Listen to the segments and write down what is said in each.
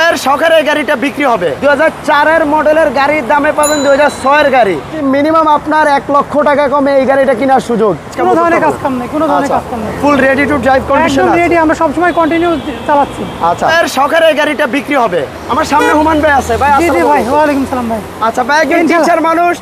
ভাইয়ের শখের এই গাড়িটা বিক্রি হবে 2004 মডেলের গাড়ির দামে পাবেন 2006 গাড়ি। মিনিমাম আপনার 1 লক্ষ টাকা কমে এই গাড়িটা কেনার সুযোগ। কোনো ধরনের কাজ কাম নেই, কোনো ধরনের কাজ কাম নেই। Full ready to drive condition একদম রেডি, আমরা সব সময় কন্টিনিউ চালাচ্ছি। আচ্ছা, ভাইয়ের শখের এই গাড়িটা বিক্রি হবে। আমার সামনে হুমান ভাই আছে। ভাই জি জি ভাই, ওয়ালাইকুম সালাম ভাই। আচ্ছা ভাই, একজন টিচার মানুষ,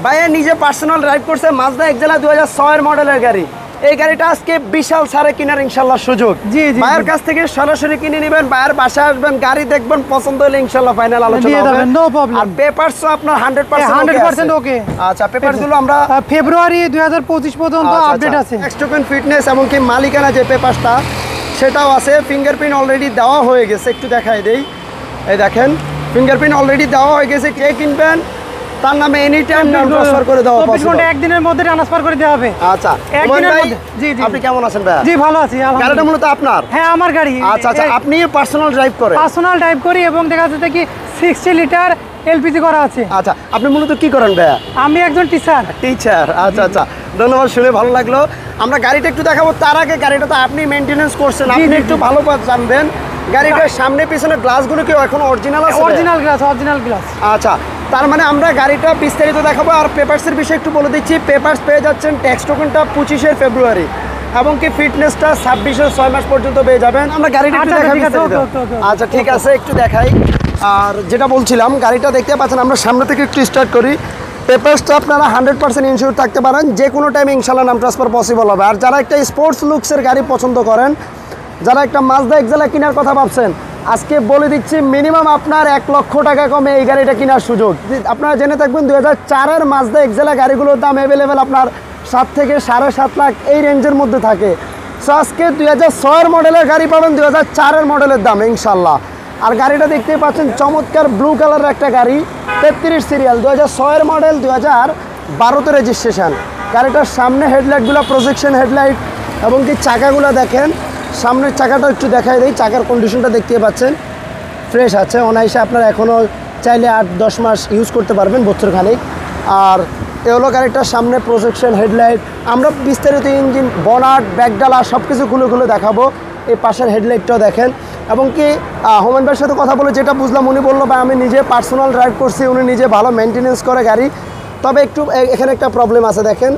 ভাইয়া নিজে পার্সোনাল ড্রাইভ করছে মাজদা এক্সেলা 2006 মডেলের গাড়ি। এই গাড়িটা আজকে বিশাল সারে কেনার ইনশাআল্লাহ সুযোগ। জি জি, ভাইয়ের কাছ থেকে সরাসরি কিনে নেবেন, ভাইয়ের বাসায় আসবেন, গাড়ি দেখবেন, পছন্দ হলে ইনশাআল্লাহ ফাইনাল আলোচনা হবে, নো প্রবলেম। আর পেপারসও আপনার 100% ওকে। আচ্ছা, পেপারগুলো আমরা ফেব্রুয়ারি 2025 পর্যন্ত আপডেট আছে। এক্সটোকেন ফিটনেস এবং কি মালিকানা যে পেপারটা সেটাও আছে। ফিঙ্গারপ্রিন্ট অলরেডি দেওয়া হয়ে গেছে, একটু দেখাই দেই। এই দেখেন, ফিঙ্গারপ্রিন্ট অলরেডি দেওয়া হয়ে গেছে। কে কিনবেন তার নামে এনি টাইম ট্রান্সফার করে দেওয়া পসিবল। 24 ঘন্টা একদিনের মধ্যে ট্রান্সফার করে দেওয়া হবে। আচ্ছা, একদিনের মধ্যে। জি জি, আপনি কেমন আছেন ভাই? জি ভালো আছি আলহামদুলিল্লাহ। গাড়িটা মূলত আপনার? হ্যাঁ, আমার গাড়ি। আচ্ছা আচ্ছা, আপনি পার্সোনাল ড্রাইভ করেন? পার্সোনাল ড্রাইভ করি এবং দেখা যাচ্ছে কি 60 লিটার এলপিজি করা আছে। আচ্ছা, আপনি মূলত কি করেন ভাইয়া? আমি একজন টিচার। টিচার, আচ্ছা আচ্ছা, ধন্যবাদ, শুনে ভালো লাগলো। আমরা গাড়িটা একটু দেখাবো, তার আগে গাড়িটা তো আপনি মেইনটেনেন্স করছেন, আপনি একটু ভালো জানবেন। গাড়িটার সামনে পিছনে গ্লাসগুলো কি এখন অরিজিনাল আছে? Original glass, original glass. আচ্ছা, তার মানে আমরা গাড়িটা বিস্তারিত দেখাবো। আর পেপারসের বিষয়ে একটু বলে দিচ্ছি। পেপারস পেয়ে যাচ্ছেন, ট্যাক্স টোকেনটা 25 ফেব্রুয়ারি এবং কি ফিটনেসটা 26 6 মাস পর্যন্ত পেয়ে যাবেন। আমরা গাড়িটা একটু দেখাই বিস্তারিত। আচ্ছা ঠিক আছে, একটু দেখাই। আর যেটা বলছিলাম, গাড়িটা দেখতে পাচ্ছেন, আমরা সামনে থেকে একটু স্টার্ট করি। পেপারসটা আপনারা 100% ইনশিওর থাকতে পারেন, যে কোনো টাইমে ইনশাল্লাহ নাম ট্রান্সফার পসিবল হবে। আর যারা একটা স্পোর্টস লুকসের গাড়ি পছন্দ করেন, যারা একটা মাজদা এক্সেলা কেনার কথা ভাবছেন, আজকে বলে দিচ্ছি মিনিমাম আপনার 1 লক্ষ টাকা কমে এই গাড়িটা কেনার সুযোগ। আপনারা জেনে থাকবেন 2004 মাজদা এক্সেলা গাড়িগুলোর দাম অ্যাভেলেবেল আপনার 7 থেকে 7.5 লাখ এই রেঞ্জের মধ্যে থাকে। সো আজকে 2006 মডেলের গাড়ি পাবেন 2004 মডেলের দামে ইনশাল্লাহ। আর গাড়িটা দেখতেই পাচ্ছেন, চমৎকার ব্লু কালারের একটা গাড়ি, 33 সিরিয়াল, 2006 মডেল, 2012তে রেজিস্ট্রেশন। গাড়িটার সামনে হেডলাইটগুলো প্রজেকশন হেডলাইট এবং কি চাকাগুলো দেখেন। সামনের চাকাটা একটু দেখাই দেয়, চাকার কন্ডিশনটা দেখতে পাচ্ছেন ফ্রেশ আছে, অনায়াসে আপনারা এখনও চাইলে 8-10 মাস ইউজ করতে পারবেন, বছরখানেক। আর এ হলো গাড়িটার সামনে প্রজেকশন হেডলাইট। আমরা বিস্তারিত ইঞ্জিন, বনাট, ব্যাকডালা সব কিছু খুলে খুলে দেখাবো। এই পাশের হেডলাইটটাও দেখেন। এবং কি হোমেন ভাইয়ের সাথে কথা বলে যেটা বুঝলাম, উনি বললো ভাই আমি নিজে পার্সোনাল ড্রাইভ করছি, উনি নিজে ভালো মেনটেনেন্স করে গাড়ি। তবে একটু এখানে একটা প্রবলেম আছে, দেখেন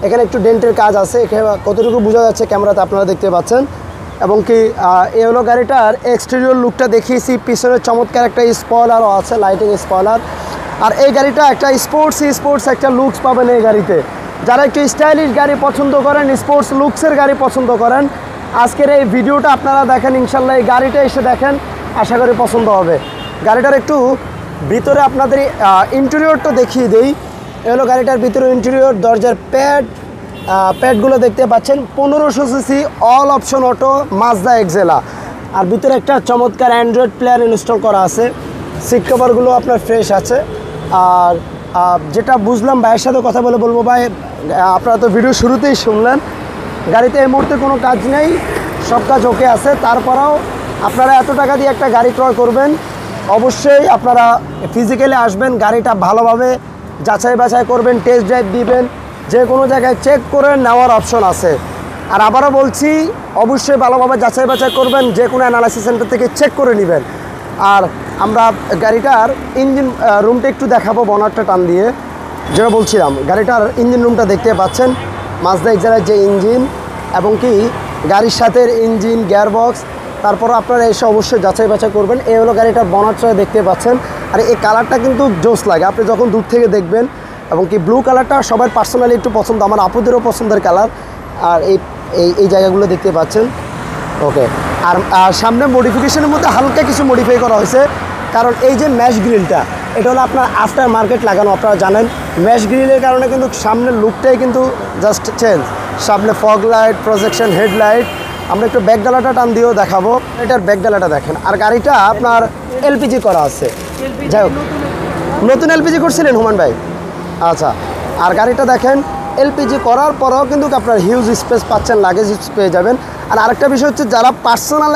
এখানে একটু ডেন্টের কাজ আছে, এখানে কতটুকু বোঝা যাচ্ছে ক্যামেরাতে আপনারা দেখতে পাচ্ছেন। এবং কি এই হলো গাড়িটার এক্সটেরিয়র লুকটা দেখিয়েছি। পিছনে চমৎকার একটা স্পয়লারও আছে, লাইটিং স্পয়লার। আর এই গাড়িটা একটা স্পোর্টস একটা লুকস পাবেন এই গাড়িতে। যারা একটু স্টাইলিশ গাড়ি পছন্দ করেন, স্পোর্টস লুকসের গাড়ি পছন্দ করেন, আজকের এই ভিডিওটা আপনারা দেখেন ইনশাল্লাহ। এই গাড়িটা এসে দেখেন, আশা করি পছন্দ হবে। গাড়িটার একটু ভিতরে আপনাদের ইন্টেরিয়রটা দেখিয়ে দেই। এই হলো গাড়িটার ভিতরে ইন্টেরিয়র। দরজার প্যাডগুলো দেখতে পাচ্ছেন, 1500 CC all option auto Mazda Axela. আর ভিতরে একটা চমৎকার অ্যান্ড্রয়েড প্লেয়ার ইনস্টল করা আছে। সিট কভারগুলো আপনার ফ্রেশ আছে। আর যেটা বুঝলাম, ভাইয়ের সাথে কথা বলে বলবো, ভাই আপনারা তো ভিডিও শুরুতেই শুনলেন, গাড়িতে এই মুহূর্তে কোনো কাজ নেই, সব কাজ ওকে আছে। তারপরেও আপনারা এত টাকা দিয়ে একটা গাড়ি ক্রয় করবেন, অবশ্যই আপনারা ফিজিক্যালি আসবেন, গাড়িটা ভালোভাবে যাচাই বাছাই করবেন, টেস্ট ড্রাইভ দিবেন, যে কোনো জায়গায় চেক করে নেওয়ার অপশন আছে। আর আবারও বলছি, অবশ্যই ভালোভাবে যাচাই বাছাই করবেন, যে কোনো অ্যানালাইসিস সেন্টার থেকে চেক করে নেবেন। আর আমরা গাড়িটার ইঞ্জিন রুমটা একটু দেখাবো, বনারটা টান দিয়ে। যেটা বলছিলাম, গাড়িটার ইঞ্জিন রুমটা দেখতে পাচ্ছেন, মাজদা এক্সেলার যে ইঞ্জিন এবং কি গাড়ির সাথে ইঞ্জিন, গিয়ারবক্স। তারপর আপনারা এসে অবশ্যই যাচাই বাছাই করবেন। এই হলো গাড়িটার বনারটা দেখতে পাচ্ছেন। আর এই কালারটা কিন্তু জোস লাগে, আপনি যখন দূর থেকে দেখবেন। এবং কি ব্লু কালারটা সবার পার্সোনালি একটু পছন্দ, আমার আপুদেরও পছন্দের কালার। আর এই জায়গাগুলো দেখতে পাচ্ছেন, ওকে। আর সামনে মডিফিকেশনের মধ্যে হালকা কিছু মডিফাই করা হয়েছে, কারণ এই যে ম্যাশ গ্রিলটা, এটা হলো আপনার আফটার মার্কেট লাগানো, আপনারা জানেন। ম্যাশ গ্রিলের কারণে কিন্তু সামনের লুকটাই কিন্তু জাস্ট চেঞ্জ। সামনে ফগ লাইট, প্রজেকশন হেডলাইট। আমরা একটু ব্যাকডালাটা টান দিয়েও দেখাবো, এটার ব্যাকডালাটা দেখেন। আর গাড়িটা আপনার এলপিজি করা আছে, যাই হোক নতুন এলপিজি করছিলেন হুমান ভাই? আচ্ছা। আর গাড়িটা দেখেন, এলপিজি করার পরেও কিন্তু আপনার হিউজ স্পেস পাচ্ছেন, লাগেজ পেয়ে যাবেন। আর আরেকটা বিষয় হচ্ছে, যারা পার্সোনাল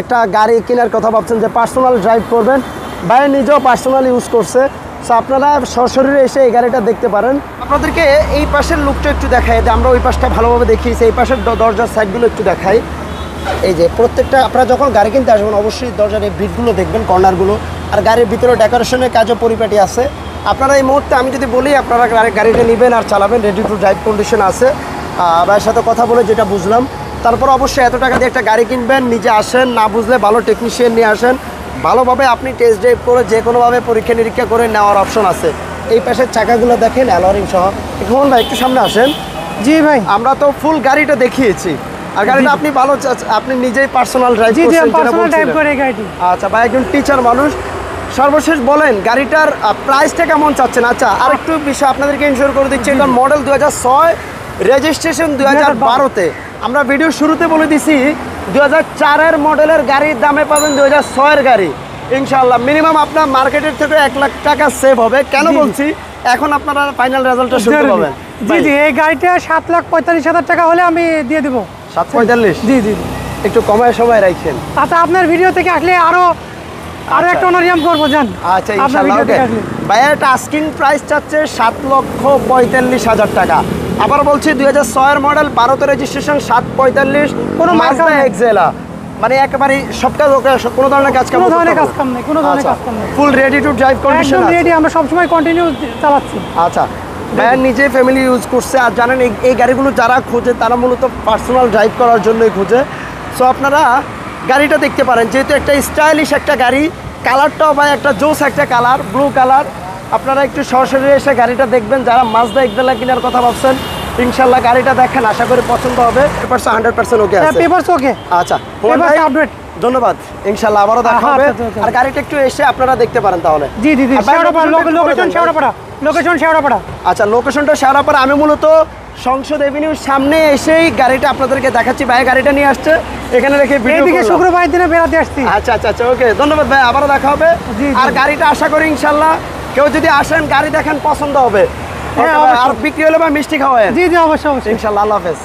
একটা গাড়ি কেনার কথা ভাবছেন, যে পার্সোনাল ড্রাইভ করবেন, ভাই নিজেও পার্সোনাল ইউজ করছে, সো আপনারা সশরীরে এসে এই গাড়িটা দেখতে পারেন। আপনাদেরকে এই পাশের লুকটা একটু দেখাই, আমরা ওই পাশটা ভালোভাবে দেখিয়েছি, এই পাশের দরজার সাইডগুলো একটু দেখাই। এই যে প্রত্যেকটা আপনারা যখন গাড়ি কিনতে আসবেন অবশ্যই দরজার এই বিটগুলো দেখবেন, কর্নারগুলো, আর গাড়ির ভিতরে ডেকোরেশনের কাজও পরিপাটি আছে। আপনারা এই মুহূর্তে আমি যদি বলি আপনারা গাড়িটা নেবেন আর চালাবেন, রেডি টু ড্রাইভ কন্ডিশন আছে। ভাইয়ের সাথে কথা বলে যেটা বুঝলাম, তারপর অবশ্যই এত টাকা দিয়ে একটা গাড়ি কিনবেন, নিজে আসেন, না বুঝলে ভালো টেকনিশিয়ান নিয়ে আসেন, ভালোভাবে আপনি টেস্ট ড্রাইভ করে যে কোনোভাবে পরীক্ষা নিরীক্ষা করে নেওয়ার অপশন আছে। এই পাশের চাকাগুলো দেখেন অ্যালোরিং সহ। এখন ভাই একটু সামনে আসেন। জি ভাই, আমরা তো ফুল গাড়িটা দেখিয়েছি, আর গাড়িটা আপনি ভালো আপনি নিজেই পার্সোনাল ড্রাইভ জি জি করছেন আমি যেটা পার্সোনাল ড্রাইভ বলছিলেন। করে এই গাড়িটি। আচ্ছা ভাই, একজন টিচার মানুষ, সর্বশেষ বলেন গাড়িটার প্রাইসটা কেমন চাচ্ছেন? আচ্ছা আর একটু বিষয় আপনাদেরকে ইনশিওর করে দিচ্ছি, এটা মডেল 2006, রেজিস্ট্রেশন 2012-তে। আমরা ভিডিও শুরুতে বলে দিছি 2004-এর মডেলের গাড়ির দামে পাবেন 2006-এর গাড়ি ইনশাআল্লাহ। মিনিমাম আপনার মার্কেটের থেকে 1 লাখ টাকা সেভ হবে। কেন বলছি, এখন আপনারা ফাইনাল রেজাল্টটা শুনতে পাবেন। জি জি, এই গাড়িটা 7,45,000 টাকা হলে আমি দিয়ে দেবো। 745? জি জি। একটু কমায় সময় রাখছেন। আচ্ছা, আপনার ভিডিও থেকে আসলে আরো আচ্ছা। একটা অনারিয়াম করবো, জান। আচ্ছা আপনার ইনশাআল্লাহ। ভিডিও ওকে থেকে আসলে ভাইয়া, এটা আস্কিং প্রাইস চাচ্ছে 7,45,000 টাকা। আবার বলছি 2006-এর মডেল, 12-তে রেজিস্ট্রেশন, 7,45,000। কোনো মাজদা মার্কা নেই। এক্সেলা, মানে একেবারে সব কাজ ওকে, কোনো ধরনের কাজ কাম কোনো ধরনের কাজ কাম নেই, কোনো ধরনের কাজ কাম নেই। Full ready to drive condition একদম আছে। রেডি, আমরা সবসময় কন্টিনিউ চালাচ্ছি। আচ্ছা ভাইয়া নিজে ফ্যামিলি ইউজ করছে, আর জানেন এই গাড়িগুলো যারা খোঁজে তারা মূলত পার্সোনাল ড্রাইভ করার জন্যই খোঁজে। সো আপনারা গাড়িটা দেখতে পারেন, যেহেতু একটা স্টাইলিশ একটা গাড়ি, কালারটাও ভাই একটা জোস একটা কালার, ব্লু কালার। আপনারা একটু সরাসরি এসে গাড়িটা দেখবেন, যারা মাজদা এক্সেলা কেনার কথা ভাবছেন ইনশাল্লাহ গাড়িটা দেখেন, আশা করি পছন্দ হবে। 100% ওকে আছে। পেপারস ওকে। আচ্ছা পেপারস আপডেট। ধন্যবাদ, ইনশাল্লাহ আবারও দেখা হবে। আচ্ছা। আর গাড়িটা একটু এসে আপনারা দেখতে পারেন তাহলে। জি জি জি, আর ভাই, শেওড়াপাড়া, লোকেশনটা একটু বলে লোকেশন দেন। শেওড়াপাড়া, লোকেশন শেওড়াপাড়া। আচ্ছা, লোকেশনটা শেওড়াপাড়া। আমি মূলত সংসদ এভিনিউর সামনে এসেই গাড়িটা আপনাদেরকে দেখাচ্ছি। ভাই গাড়িটা নিয়ে আসছে, এখানে রেখে ভিডিও এইদিকে করলাম। শুক্রবার দিনে বেড়াতে আসছি। আচ্ছা ওকে, ধন্যবাদ ভাই, আবারও দেখা হবে। জি, জি। আর গাড়িটা আশা করি ইনশাল্লাহ কেউ যদি আসেন গাড়ি দেখেন পছন্দ হবে। হ্যাঁ, Okay ভাই, আর অবশ্যই। বিক্রি হলে ভাই মিষ্টি খাওয়ায় জি জি, অবশ্যই অবশ্যই। ইনশাল্লাহ। আল্লাহ হাফেজ।